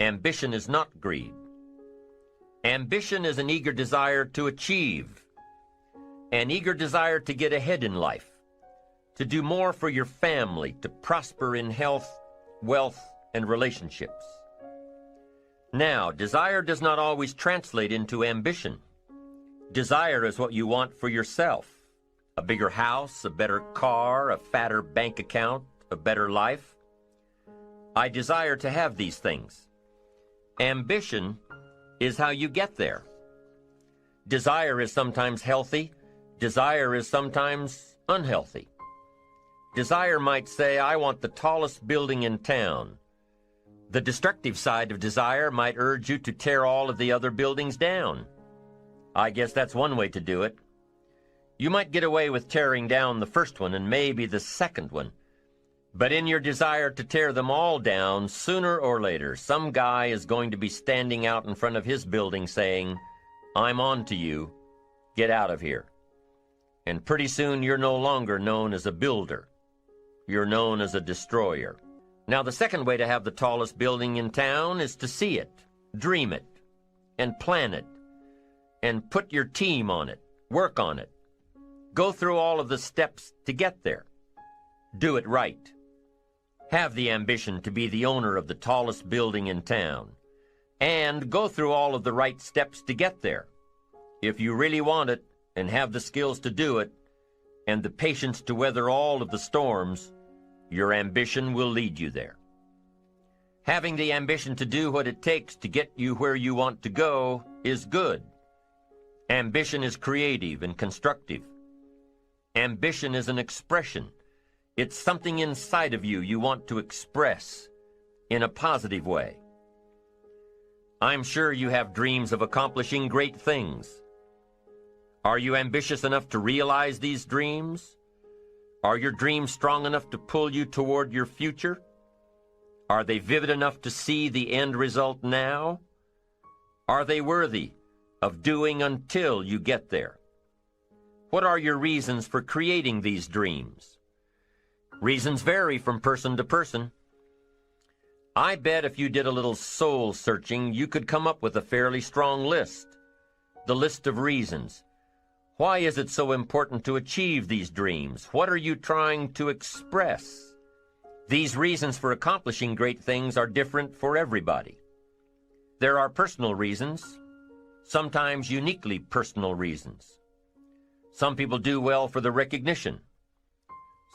Ambition is not greed. Ambition is an eager desire to achieve, an eager desire to get ahead in life, to do more for your family, to prosper in health, wealth, and relationships. Now, desire does not always translate into ambition. Desire is what you want for yourself. A bigger house, a better car, a fatter bank account, a better life. I desire to have these things. Ambition is how you get there. Desire is sometimes healthy. Desire is sometimes unhealthy. Desire might say, I want the tallest building in town. The destructive side of desire might urge you to tear all of the other buildings down. I guess that's one way to do it. You might get away with tearing down the first one and maybe the second one. But in your desire to tear them all down, sooner or later, some guy is going to be standing out in front of his building saying, I'm on to you. Get out of here. And pretty soon you're no longer known as a builder. You're known as a destroyer. Now, the second way to have the tallest building in town is to see it, dream it, and plan it, and put your team on it, work on it. Go through all of the steps to get there. Do it right. Have the ambition to be the owner of the tallest building in town, and go through all of the right steps to get there. If you really want it, and have the skills to do it, and the patience to weather all of the storms, your ambition will lead you there. Having the ambition to do what it takes to get you where you want to go is good. Ambition is creative and constructive. Ambition is an expression. It's something inside of you want to express in a positive way. I'm sure you have dreams of accomplishing great things. Are you ambitious enough to realize these dreams? Are your dreams strong enough to pull you toward your future? Are they vivid enough to see the end result now? Are they worthy of doing until you get there? What are your reasons for creating these dreams? Reasons vary from person to person. I bet if you did a little soul searching, you could come up with a fairly strong list. The list of reasons. Why is it so important to achieve these dreams? What are you trying to express? These reasons for accomplishing great things are different for everybody. There are personal reasons, sometimes uniquely personal reasons. Some people do well for the recognition.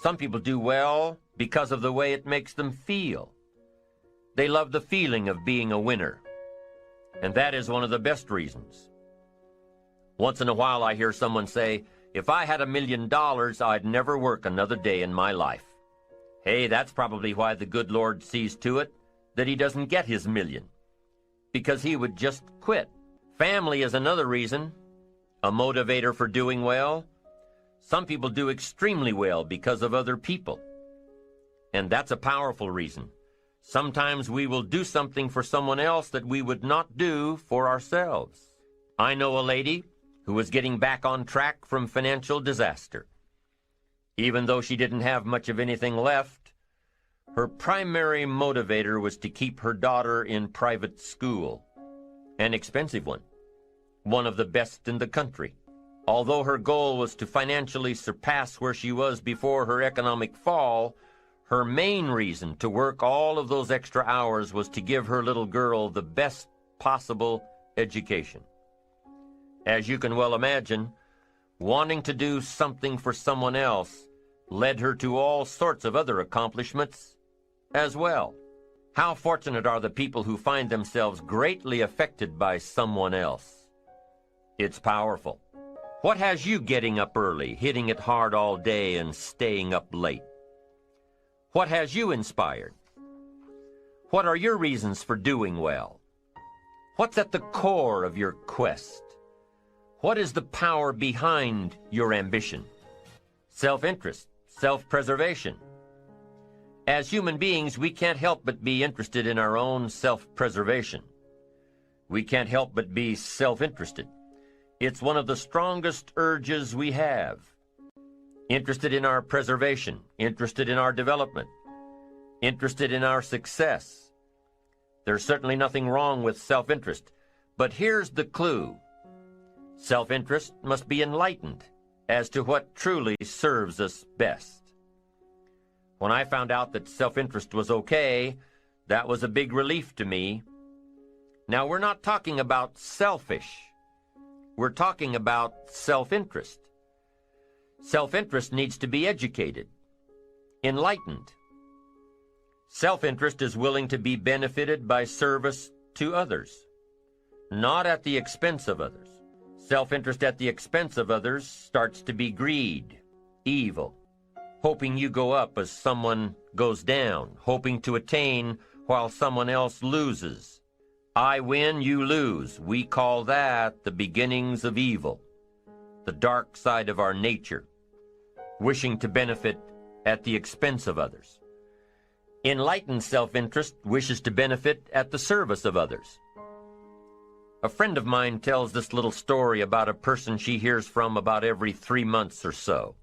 Some people do well because of the way it makes them feel. They love the feeling of being a winner, and that is one of the best reasons. Once in a while I hear someone say, if I had $1 million, I'd never work another day in my life. Hey, that's probably why the good Lord sees to it that he doesn't get his million, because he would just quit. Family is another reason, a motivator for doing well. Some people do extremely well because of other people, and that's a powerful reason. Sometimes we will do something for someone else that we would not do for ourselves. I know a lady who was getting back on track from financial disaster. Even though she didn't have much of anything left, her primary motivator was to keep her daughter in private school, an expensive one of the best in the country. Although her goal was to financially surpass where she was before her economic fall, her main reason to work all of those extra hours was to give her little girl the best possible education. As you can well imagine, wanting to do something for someone else led her to all sorts of other accomplishments as well. How fortunate are the people who find themselves greatly affected by someone else. It's powerful. What has you getting up early, hitting it hard all day, and staying up late? What has you inspired? What are your reasons for doing well? What's at the core of your quest? What is the power behind your ambition? Self-interest, self-preservation. As human beings, we can't help but be interested in our own self-preservation. We can't help but be self-interested. It's one of the strongest urges we have. Interested in our preservation, interested in our development, interested in our success. There's certainly nothing wrong with self-interest, but here's the clue. Self-interest must be enlightened as to what truly serves us best. When I found out that self-interest was okay, that was a big relief to me. Now, we're not talking about selfish. We're talking about self-interest. Self-interest needs to be educated, enlightened. Self-interest is willing to be benefited by service to others, not at the expense of others. Self-interest at the expense of others starts to be greed, evil, hoping you go up as someone goes down, hoping to attain while someone else loses. I win, you lose. We call that the beginnings of evil, the dark side of our nature, wishing to benefit at the expense of others. Enlightened self-interest wishes to benefit at the service of others. A friend of mine tells this little story about a person she hears from about every 3 months or so.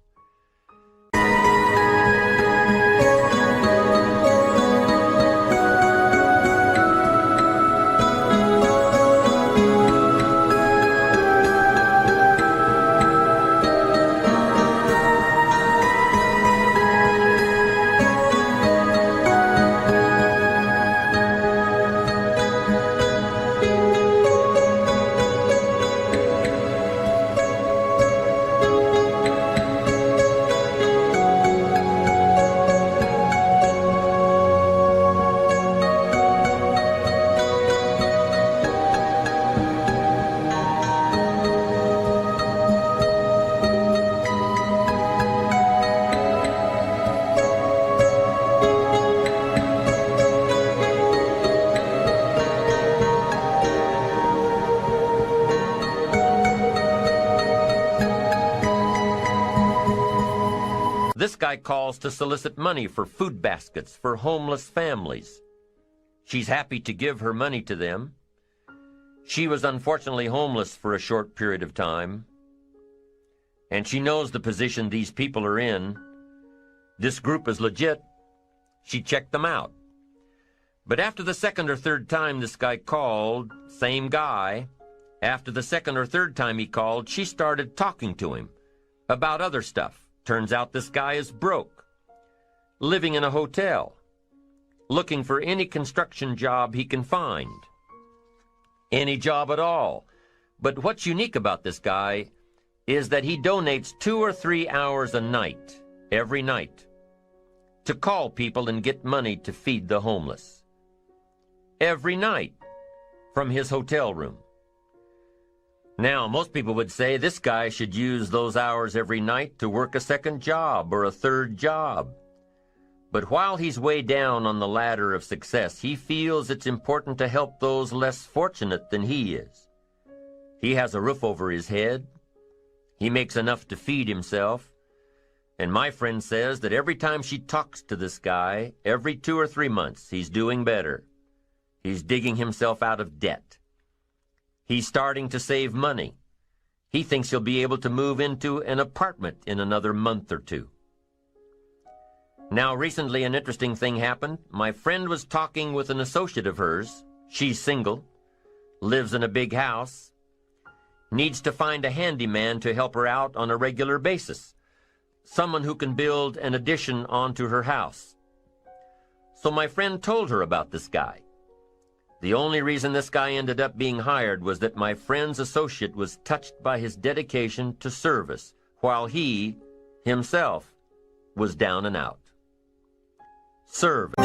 This guy calls to solicit money for food baskets for homeless families. She's happy to give her money to them. She was unfortunately homeless for a short period of time, and she knows the position these people are in. This group is legit. She checked them out. But after the second or third time this guy called, same guy, after the second or third time he called, she started talking to him about other stuff. Turns out this guy is broke, living in a hotel, looking for any construction job he can find. Any job at all. But what's unique about this guy is that he donates 2 or 3 hours a night, every night, to call people and get money to feed the homeless. Every night, from his hotel room. Now, most people would say this guy should use those hours every night to work a second job or a third job. But while he's way down on the ladder of success, he feels it's important to help those less fortunate than he is. He has a roof over his head. He makes enough to feed himself. And my friend says that every time she talks to this guy, every 2 or 3 months, he's doing better. He's digging himself out of debt. He's starting to save money. He thinks he'll be able to move into an apartment in another month or 2. Now, recently an interesting thing happened. My friend was talking with an associate of hers. She's single, lives in a big house, needs to find a handyman to help her out on a regular basis, someone who can build an addition onto her house. So my friend told her about this guy. The only reason this guy ended up being hired was that my friend's associate was touched by his dedication to service, while he, himself, was down and out. Service.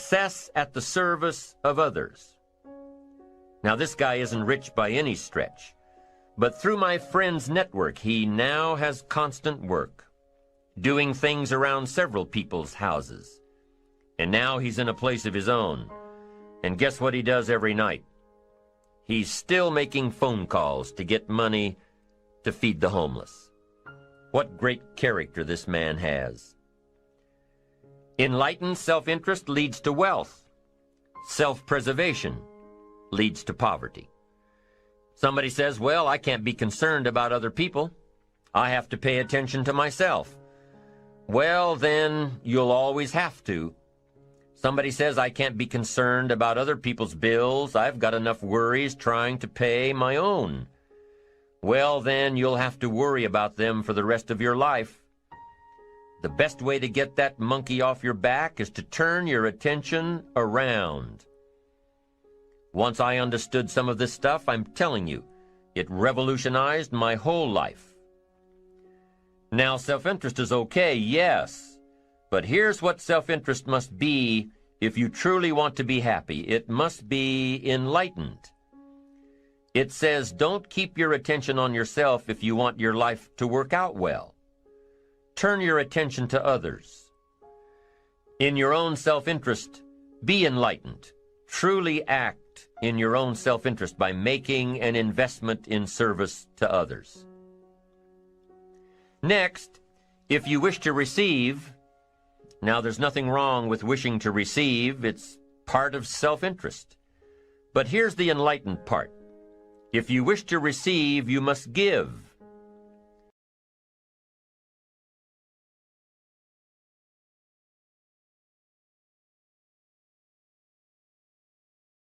success at the service of others. Now, this guy isn't rich by any stretch, but through my friend's network, he now has constant work, doing things around several people's houses. And now he's in a place of his own. And guess what he does every night? He's still making phone calls to get money to feed the homeless. What great character this man has. Enlightened self-interest leads to wealth. Self-preservation leads to poverty. Somebody says, well, I can't be concerned about other people. I have to pay attention to myself. Well, then you'll always have to. Somebody says, I can't be concerned about other people's bills. I've got enough worries trying to pay my own. Well, then you'll have to worry about them for the rest of your life. The best way to get that monkey off your back is to turn your attention around. Once I understood some of this stuff, I'm telling you, it revolutionized my whole life. Now, self-interest is okay, yes, but here's what self-interest must be if you truly want to be happy. It must be enlightened. It says, don't keep your attention on yourself if you want your life to work out well. Turn your attention to others. In your own self-interest, be enlightened. Truly act in your own self-interest by making an investment in service to others. Next, if you wish to receive, now there's nothing wrong with wishing to receive. It's part of self-interest. But here's the enlightened part. If you wish to receive, you must give.